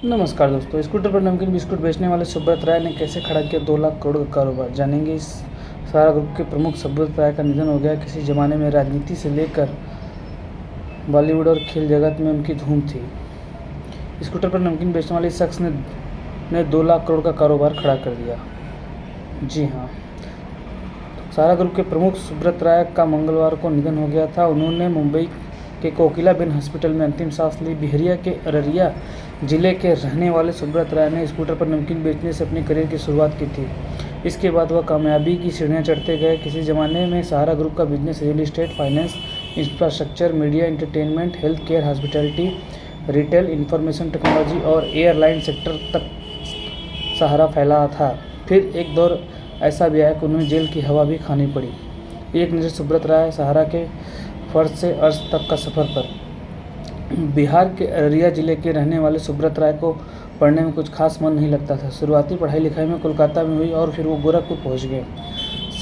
नमस्कार दोस्तों। स्कूटर पर नमकीन बिस्कुट बेचने वाले सुब्रत राय ने कैसे खड़ा किया 2 लाख करोड़ का कारोबार, जानेंगे। इस सहारा ग्रुप के प्रमुख सुब्रत राय का निधन हो गया। किसी ज़माने में राजनीति से लेकर बॉलीवुड और खेल जगत में उनकी धूम थी। स्कूटर पर नमकीन बेचने वाले इस शख्स ने 2 लाख करोड़ का कारोबार खड़ा कर दिया। जी हाँ, सहारा ग्रुप के प्रमुख सुब्रत राय का मंगलवार को निधन हो गया था। उन्होंने मुंबई के कोकिलाबेन हॉस्पिटल में अंतिम सांस ली। बिहरिया के अररिया जिले के रहने वाले सुब्रत राय ने स्कूटर पर नमकीन बेचने से अपने करियर की शुरुआत की थी। इसके बाद वह कामयाबी की सीढ़ियां चढ़ते गए। किसी ज़माने में सहारा ग्रुप का business real estate, finance, infrastructure, media, entertainment, health care, hospitality, retail, information technology और एयरलाइन सेक्टर तक सहारा फैला था। फिर एक दौर ऐसा भी आया कि उन्हें जेल की हवा भी खानी पड़ी। एक नज़र सुब्रत राय सहारा के फर्श से अर्श तक का सफ़र पर। बिहार के अररिया जिले के रहने वाले सुब्रत राय को पढ़ने में कुछ खास मन नहीं लगता था। शुरुआती पढ़ाई लिखाई में कोलकाता में हुई और फिर वो गोरखपुर पहुंच गए।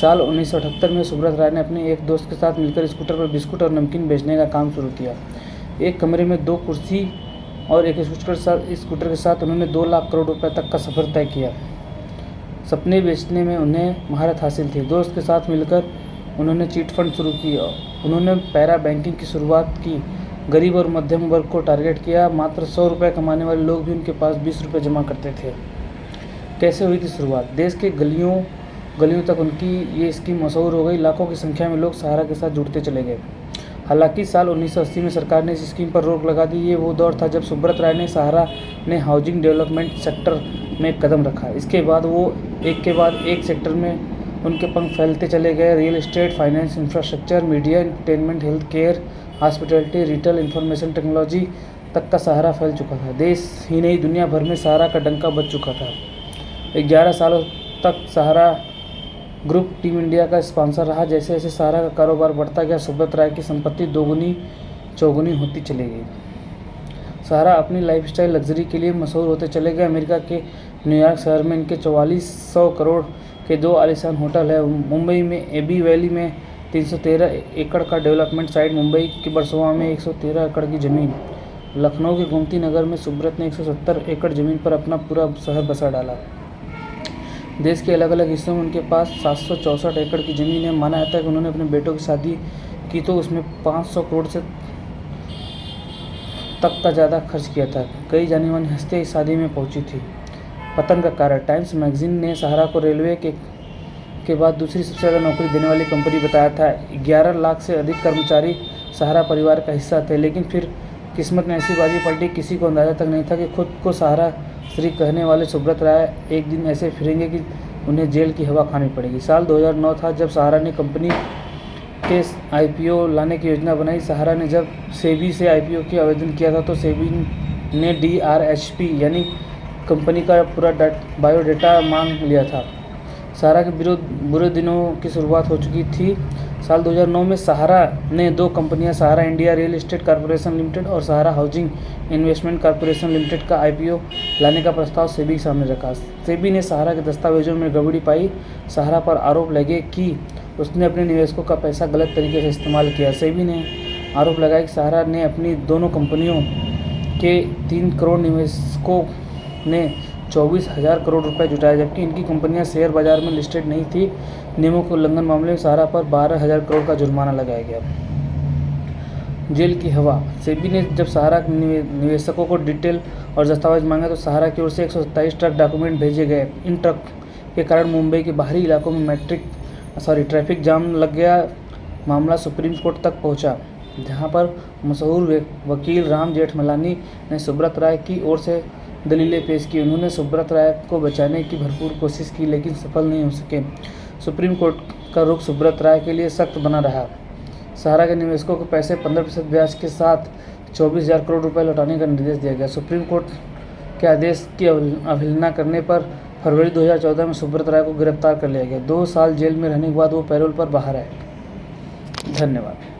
साल 1978 में सुब्रत राय ने अपने एक दोस्त के साथ मिलकर स्कूटर पर बिस्कुट और नमकीन बेचने का काम शुरू किया। एक कमरे में 2 कुर्सी और एक स्कूटर के साथ उन्होंने 2 लाख करोड़ रुपए तक का सफ़र तय किया। सपने बेचने में उन्हें महारत हासिल थी। दोस्त के साथ मिलकर उन्होंने चिट फंड शुरू किया। उन्होंने पैरा बैंकिंग की शुरुआत की। गरीब और मध्यम वर्ग को टारगेट किया। मात्र 100 रुपये कमाने वाले लोग भी उनके पास 20 रुपये जमा करते थे। कैसे हुई थी शुरुआत? देश के गलियों तक उनकी ये स्कीम मशहूर हो गई। लाखों की संख्या में लोग सहारा के साथ जुड़ते चले गए। हालांकि साल 1980 में सरकार ने इस स्कीम पर रोक लगा दी। ये वो दौर था जब सुब्रत राय ने सहारा ने हाउसिंग डेवलपमेंट सेक्टर में कदम रखा। इसके बाद वो एक के बाद एक सेक्टर में उनके पंख फैलते चले गए। Real estate, finance, infrastructure, media, entertainment, health care, hospitality, retail, information technology तक का सहारा फैल चुका था। देश ही नहीं, दुनिया भर में सहारा का डंका बज चुका था। 11 सालों तक सहारा ग्रुप टीम इंडिया का स्पॉन्सर रहा। जैसे जैसे सहारा का कारोबार बढ़ता गया, सुब्रत राय की संपत्ति दोगुनी चौगुनी होती चली गई। सहारा अपनी लाइफस्टाइल लग्जरी के लिए मशहूर होते चले गए। अमेरिका के न्यूयॉर्क शहर में इनके 4400 करोड़ के 2 आलीशान होटल है। मुंबई में एबी वैली में 313 एकड़ का डेवलपमेंट साइट, मुंबई के बरसोवा में 113 एकड़ की ज़मीन, लखनऊ के गोमती नगर में सुब्रत ने 170 एकड़ ज़मीन पर अपना पूरा शहर बसा डाला। देश के अलग अलग हिस्सों में उनके पास 764 एकड़ की ज़मीन है। माना जाता है कि उन्होंने अपने बेटों की शादी की तो उसमें 500 करोड़ से तक का ज़्यादा खर्च किया था। कई जानी मानी हस्तियाँ इस शादी में पहुंची थी। पतन का कारण। टाइम्स मैगजीन ने सहारा को रेलवे के बाद दूसरी सबसे ज़्यादा नौकरी देने वाली कंपनी बताया था। 11 लाख से अधिक कर्मचारी सहारा परिवार का हिस्सा थे। लेकिन फिर किस्मत ने ऐसी बाजी पलटी, किसी को अंदाज़ा तक नहीं था कि खुद को सहारा श्री कहने वाले सुब्रत राय एक दिन ऐसे फिरेंगे कि उन्हें जेल की हवा खानी पड़ेगी। साल 2009 था जब सहारा ने कंपनी के IPO लाने की योजना बनाई। सहारा ने जब सेबी से IPO की आवेदन किया था तो सेबी ने DRHP यानी कंपनी का पूरा बायोडाटा मांग लिया था। सहारा के विरुद्ध बुरे दिनों की शुरुआत हो चुकी थी। साल 2009 में सहारा ने 2 कंपनियां, Sahara India real estate corporation limited और Sahara housing investment corporation limited का IPO लाने का प्रस्ताव सेबी के सामने रखा। सेबी ने सहारा के दस्तावेजों में गड़बड़ी पाई। सहारा पर आरोप लगे कि उसने अपने निवेशकों का पैसा गलत तरीके से इस्तेमाल किया। सेबी ने आरोप लगाया कि सहारा ने अपनी दोनों कंपनियों के 3 करोड़ निवेशकों ने 24,000 करोड़ रुपए जुटाए, जबकि इनकी कंपनियां शेयर बाजार में लिस्टेड नहीं थी। नियमों के उल्लंघन मामले में सहारा पर 12,000 करोड़ का जुर्माना लगाया गया। जेल की हवा। सेबी ने जब सहारा के निवेशकों को डिटेल और दस्तावेज मांगे तो सहारा की ओर से 127 ट्रक डॉक्यूमेंट भेजे गए। इन ट्रक के कारण मुंबई के बाहरी इलाकों में ट्रैफिक जाम लग गया। मामला सुप्रीम कोर्ट तक पहुंचा, जहां पर मशहूर वकील राम जेठमलानी ने सुब्रत राय की ओर से दलीलें पेश की। उन्होंने सुब्रत राय को बचाने की भरपूर कोशिश की लेकिन सफल नहीं हो सके। सुप्रीम कोर्ट का रुख सुब्रत राय के लिए सख्त बना रहा। सहारा के निवेशकों को पैसे 15% ब्याज के साथ 24,000 करोड़ रुपए लौटाने का निर्देश दिया गया। सुप्रीम कोर्ट के आदेश की अवहेलना करने पर फरवरी 2014 में सुब्रत राय को गिरफ्तार कर लिया गया। 2 साल जेल में रहने के बाद वो पैरोल पर बाहर आए। धन्यवाद।